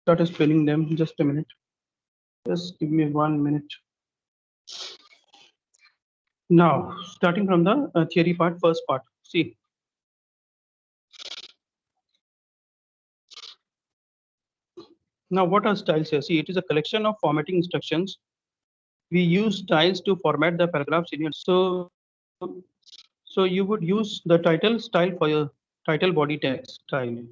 start explaining them. Just a minute. Just give me 1 minute. Now, starting from the theory part, first part. See, now what are styles here? See, it is a collection of formatting instructions. We use styles to format the paragraphs in your. So you would use the title style for your title body text style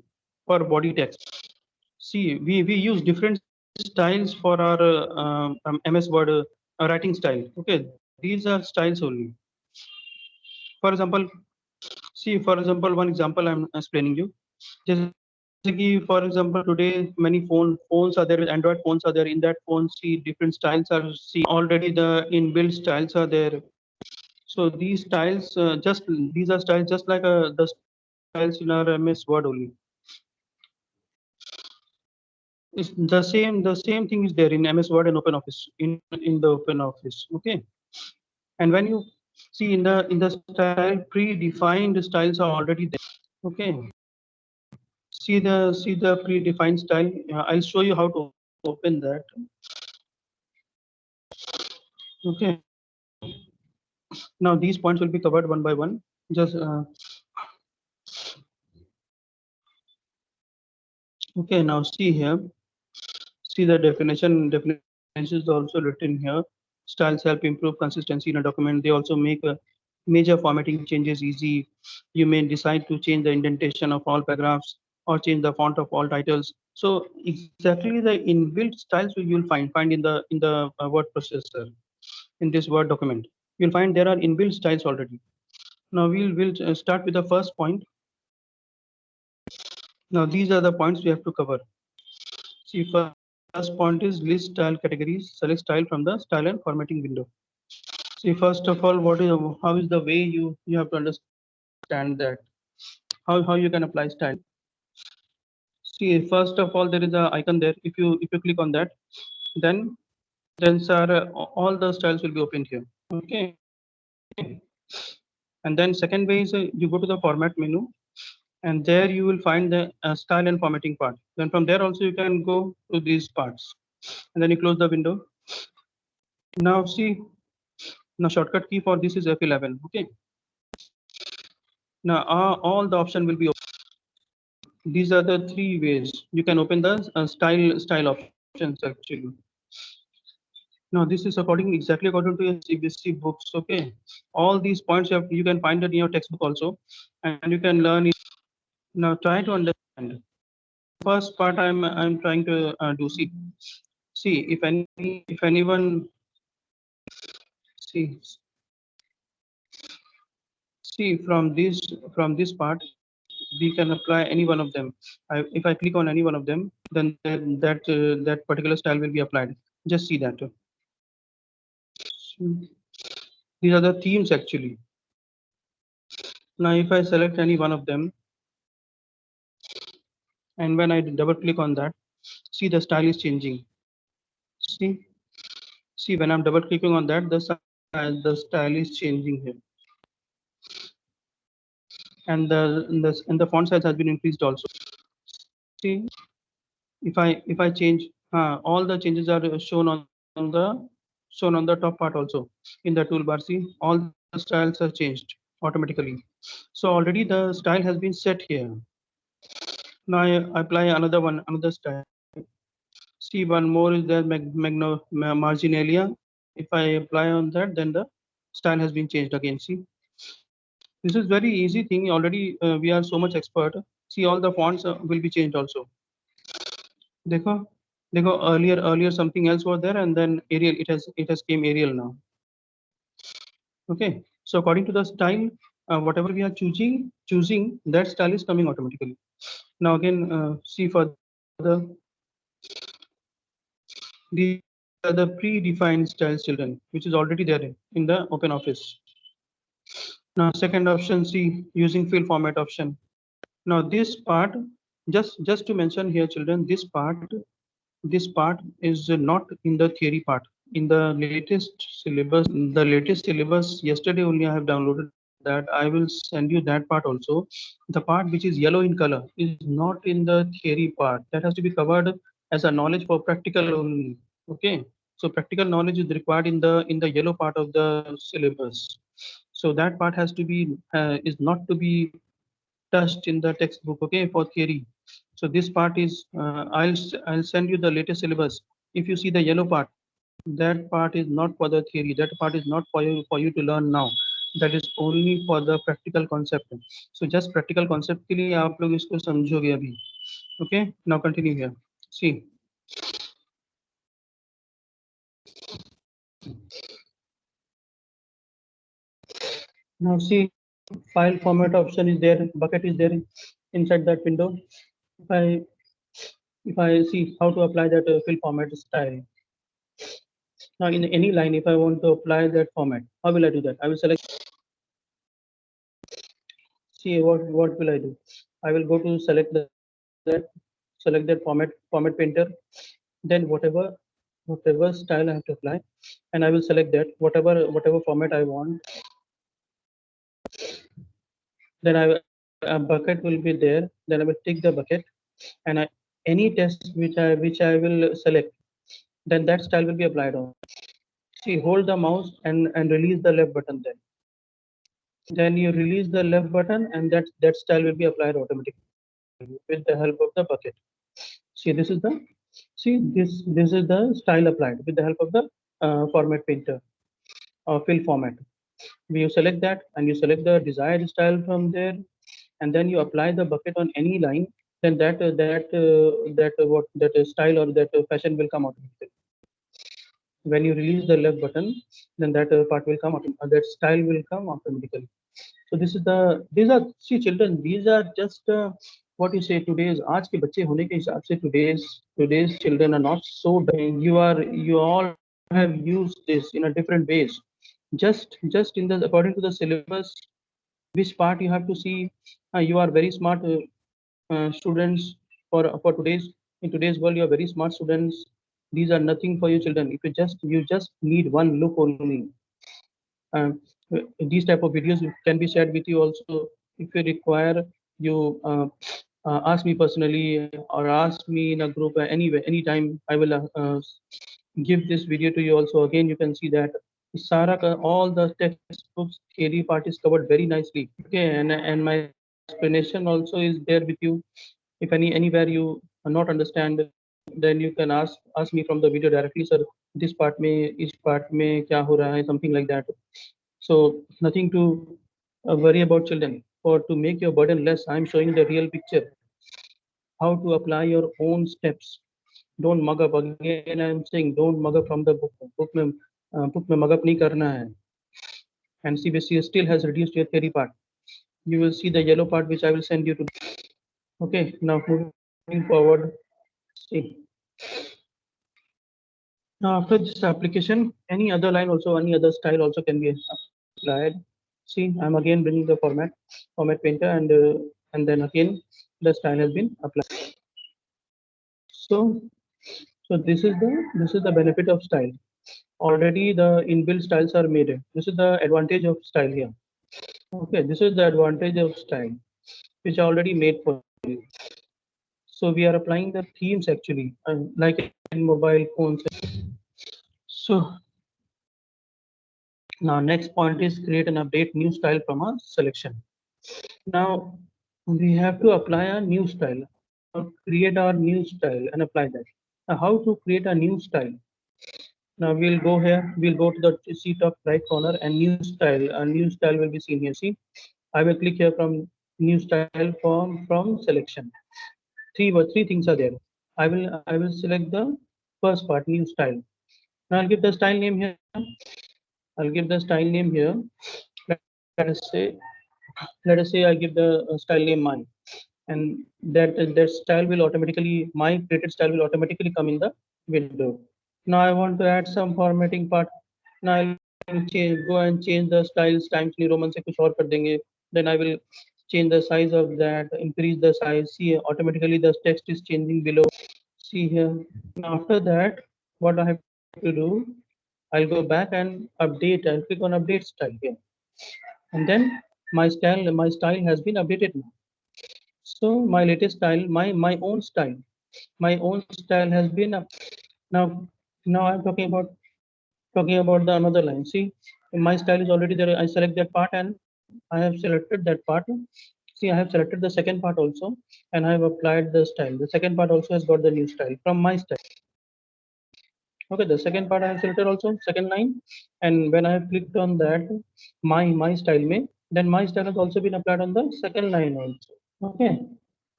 for body text. See, we use different styles for our MS Word writing style. Okay, these are styles only. For example, see, for example, one example I'm explaining you. Just for example, today many phones are there. Android phones are there. In that phone, see different styles are see already the inbuilt styles are there. So these styles, these are styles just like the styles in our MS Word only. It's the same thing is there in MS Word and OpenOffice in the OpenOffice. Okay, and when you see in the style predefined styles are already there. Okay, see the predefined style. I'll show you how to open that. Okay, now these points will be covered one by one. Just okay. Now see here. See the definition is also written here. Styles help improve consistency in a document. They also make major formatting changes easy. You may decide to change the indentation of all paragraphs or change the font of all titles. So exactly the inbuilt styles you'll find in the word processor in this Word document. You'll find there are inbuilt styles already. Now we'll start with the first point. Now these are the points we have to cover. See, first point is list style categories. Select style from the style and formatting window. See, first of all, how is the way you have to understand that how you can apply style. See, first of all, there is a icon there. If you click on that, then sir, all the styles will be opened here. Okay, and then second way is you go to the format menu, and there you will find the style and formatting part. Then from there also you can go to these parts, and then you close the window. Now see, now shortcut key for this is F11. Okay. Now all the option will be open. These are the three ways you can open the style options actually. Now this is exactly according to your CBSE books. Okay. All these points you can find it in your textbook also, and you can learn it. Now try to understand. First part I'm trying to do. See if anyone see see from this part we can apply any one of them. If I click on any one of them, then that particular style will be applied. Just see that. These are the themes actually. Now if I select any one of them, and when I double click on that, see the style is changing. See, see when I'm double clicking on that, the style is changing here, and the font size has been increased also. See, if I change, all the changes are shown on the top part also in the toolbar. See, all the styles are changed automatically. So already the style has been set here. Now I apply another style. See, one more is there, marginalia. If I apply on that, then the style has been changed again. See, this is very easy thing. Already we are so much expert. See, all the fonts will be changed also. देखो देखो earlier something else was there, and then Arial, it has came Arial now. Okay, so according to the style, whatever we are choosing, that style is coming automatically. Now again, see for these are the predefined styles, children, which is already there in the OpenOffice. Now second option, see, using fill format option. Now this part, just to mention here, children, this part is not in the theory part. In the latest syllabus, yesterday only I have downloaded that. I will send you that part also. The part which is yellow in color is not in the theory part. That has to be covered as a knowledge for practical only. Okay, so practical knowledge is required in the yellow part of the syllabus. So that part has to be is not to be touched in the textbook. Okay, for theory. So this part is I'll send you the latest syllabus. If you see the yellow part, that part is not for the theory. That part is not for you to learn now. That is only for the practical concept. So just practical concept के लिए आप लोग इसको समझोगे अभी. Okay, now continue here. See. Now see, file format option is there, bucket is there inside that window. If I see how to apply that fill format style. Now in any line, if I want to apply that format, how will I do that? I will select. See what will I do? I will go to select that format painter. Then whatever style I have to apply, and I will select that whatever format I want. Then a bucket will be there. Then I will take the bucket, and any text which I will select, then that style will be applied on. See, hold the mouse and release the left button. Then you release the left button, and that style will be applied automatically with the help of the bucket. See, this is the style applied with the help of the format painter or fill format. You select that and you select the desired style from there, and then you apply the bucket on any line. Then that style or that fashion will come automatically. When you release the left button, then that part will come that style will come automatically. So these are, see children, these are just what you say, today's आज के बच्चे होने के हिसाब से today's children are not so dumb. You all have used this in a different ways. Just in the according to the syllabus, which part you have to see. You are very smart students for today's world. You are very smart students. These are nothing for you children. If you just need one look only. um, these type of videos can be shared with you also. If you require, you ask me personally or ask me in a group anyway, anytime. I will give this video to you also. Again, you can see that all the textbooks theory part is covered very nicely. Okay, and my explanation also is there with you. If anywhere you not understand, then you can ask me from the video directly, sir, this part में इस part में क्या हो रहा है, something like that. So nothing to worry about children. For to make your burden less, I am showing the real picture, how to apply your own steps. Don't mug up. Again I am saying, don't mug up from the book में mug up नहीं करना है. And CBSE still has reduced your theory part. You will see the yellow part which I will send you to. Okay, now moving forward. See. Now after this application, any other line also, any other style also can be applied. See, I'm again bringing the format painter, and then again the style has been applied. So this is the benefit of style. Already the inbuilt styles are made. This is the advantage of style here. Okay, this is the advantage of style, which are already made for you. So we are applying the themes actually, like in mobile phones. So now next point is create and update new style from a selection. Now we have to apply a new style, or create our new style and apply that. Now how to create a new style? Now we'll go here, we'll go to the see top right corner and new style. A new style will be seen here. See, I will click here from new style from selection. Three things are there. I will select the first part, new style. Now I'll give the style name here. I'll give the style name here. Let us say I give the style name mine, and that style will automatically, my created style will automatically come in the window. Now I want to add some formatting part. Now I'll go and change the styles, Times New Roman से कुछ और कर देंगे. Then I will change the size of that, increase the size. See, automatically the text is changing below. See here. Now after that, what I have to do, I'll go back and update. I'll click on update style here, and then my style has been updated now. So my latest style, my own style. My own style has been now. Now I'm talking about the another line. See, my style is already there. I select that part and I have selected that part. See, I have selected the second part also, and I have applied the style. The second part also has got the new style from my style. Okay, the second part I have selected also, second line, and when I have clicked on that, my style may, then my style has also been applied on the second line also. Okay,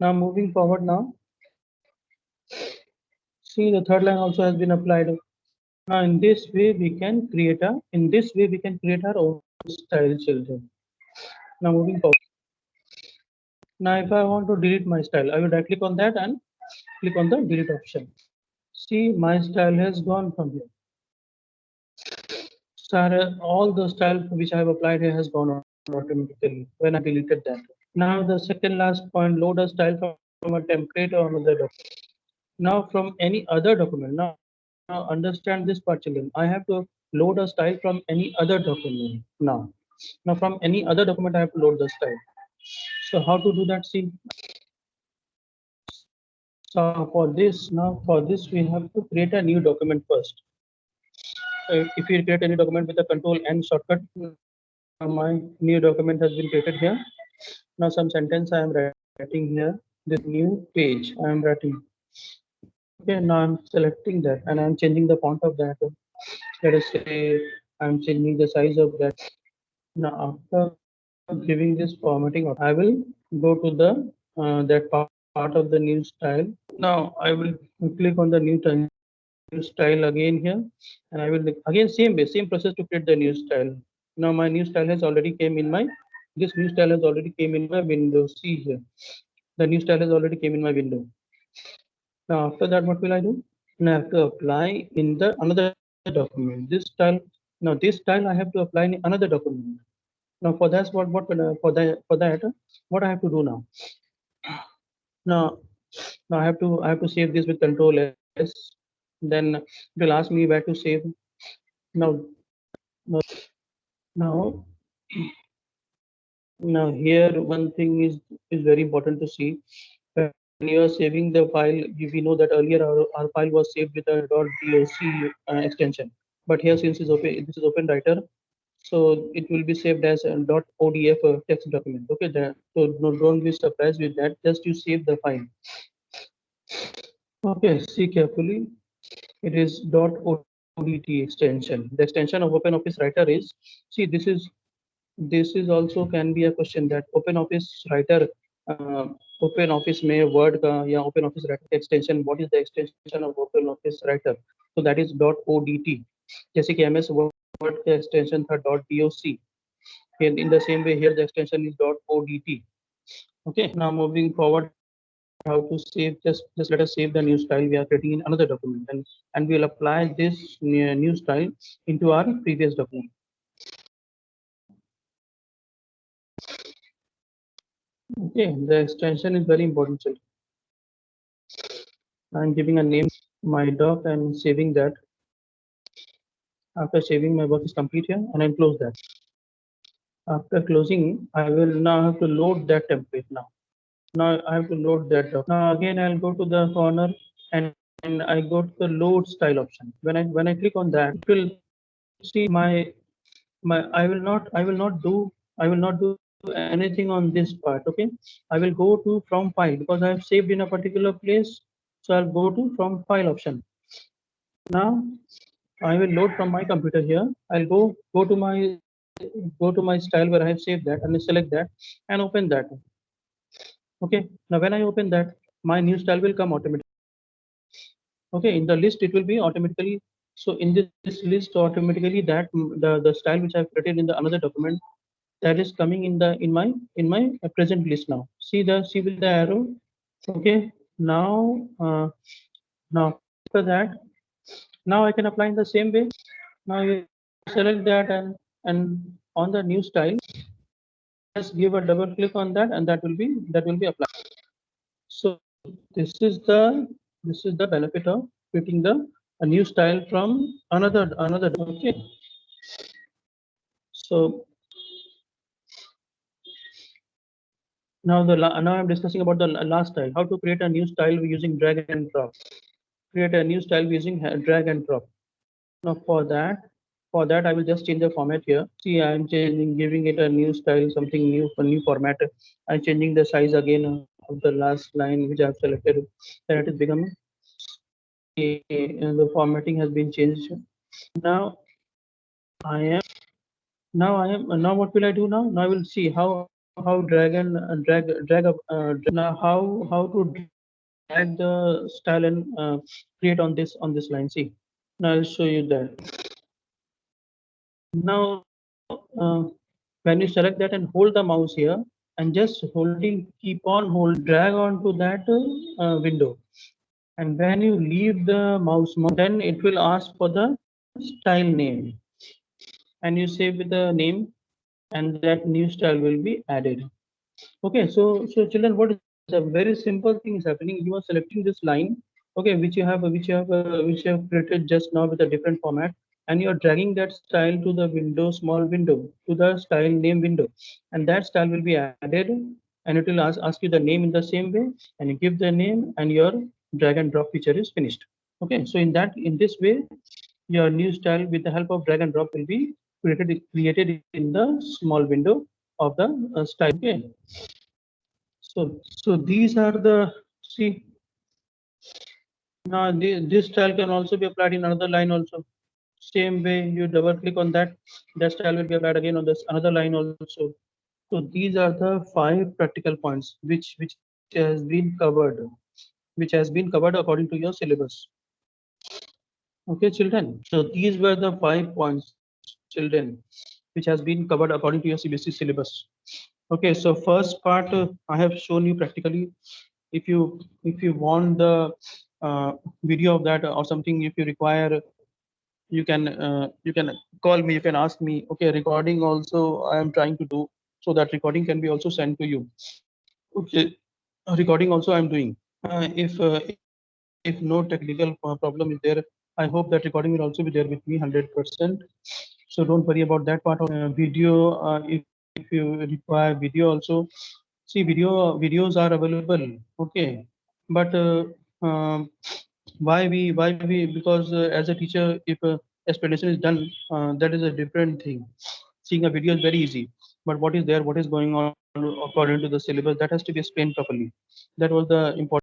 now moving forward now, see the third line also has been applied. Now in this way we can create our own style, children. Now moving forward. Now if I want to delete my style, I will right click on that and click on the delete option. See, my style has gone from here. So all the style which I have applied here has gone automatically when I deleted that. Now the second last point, load a style from a template or another document. Now from any other document. Now understand this part, children. I have to load a style from any other document. Now from any other document I have to load the style. So how to do that? See, so for this we have to create a new document first. If you create any document with a control N shortcut, my new document has been created here. Now some sentence I am writing here. This new page I am writing. Okay, now I'm selecting that and I'm changing the font of that. Let us say I'm changing the size of that. Now after giving this formatting, I will go to the that part of the new style. Now I will click on the new style again here, and I will again same process to create the new style. Now my new style has already came in my this new style has already came in my window. See here, the new style has already came in my window. Now after that, what will I do? Now I have to apply in the another document. This style I have to apply in another document. Now for that, for that, what I have to do now? Now, now I have to save this with Control S. Then it will ask me where to save. Now, now, now, now here one thing is very important to see. When you are saving the file, we know that earlier our file was saved with a .doc extension, but here since this is open writer, so it will be saved as a .odf text document. Okay, so no, don't be surprised with that. Just you save the file. Okay, see carefully. It is .odt extension. The extension of OpenOffice Writer is, see, this is also can be a question that OpenOffice Writer, uh, OpenOffice may Word का या OpenOffice Writer extension. What is the extension of OpenOffice Writer? So that is .odt. जैसे कि MS Word का extension था .doc. And in the same way here the extension is .odt. Okay. Now moving forward, how to save, just let us save the new style we are creating in another document, and we'll apply this new style into our previous document. Okay, the extension is very important. So I'm giving a name my doc and saving that. After saving, my work is complete here, and I'll close that. After closing, I will now have to load that template. Now I have to load that doc. Now again I'll go to the corner and I go to the load style option. When I click on that, it will see my I will not do anything on this part. Okay, I will go to from file because I have saved in a particular place. So I'll go to from file option. Now I will load from my computer here. I'll go to my style where I have saved that and select that and open that. Okay, now when I open that, my new style will come automatically. Okay, in the list it will be automatically. So in this list automatically that the style which I've created in the another document, that is coming in my present list now. See with the arrow. Okay, now now after that, now I can apply in the same way. Now you select that and on the new style, just give a double click on that and that will be applied. So this is the benefit of creating the a new style from another. Okay, so Now I'm discussing about the last style, how to create a new style using drag and drop. Create a new style using drag and drop. Now for that I will just change the format here. See, I'm changing, giving it a new style, something new, a new format. I'm changing the size again of the last line which I've selected. Then it is becoming, the formatting has been changed. Now I am now what will I do now? Now I will see how drag and drag up now how to drag the style and create on this line. See, now I'll show you that. Now when you select that and hold the mouse here and just holding, keep on hold, drag onto that window, and when you leave the mouse, then it will ask for the style name, and you save with the name, and that new style will be added. Okay, so children, what is a very simple thing is happening. You are selecting this line, okay, which you have created just now with a different format, and you are dragging that style to the window, small window, to the style name window, and that style will be added, and it will ask you the name in the same way, and you give the name, and your drag and drop feature is finished. Okay, so in this way, your new style with the help of drag and drop will be created in the small window of the style. Okay, so these are the, see, now this style can also be applied in another line also. Same way, you double click on that, that style will be applied again on this another line also. So these are the 5 practical points which has been covered according to your syllabus. Okay, children. So these were the 5 points, children, which has been covered according to your CBSE syllabus. Okay, so first part I have shown you practically. If you want the video of that or something, if you require, you can call me, you can ask me. Okay, recording also I am trying to do, so that recording can be also sent to you. Okay, recording also I am doing. If no technical problem is there, I hope that recording will also be there with me 100%. So don't worry about that part of video. If you require video also, see, videos are available. Okay, but why we because as a teacher, if explanation is done, that is a different thing. Seeing a video is very easy, but what is there, what is going on according to the syllabus, that has to be explained properly. That was the important.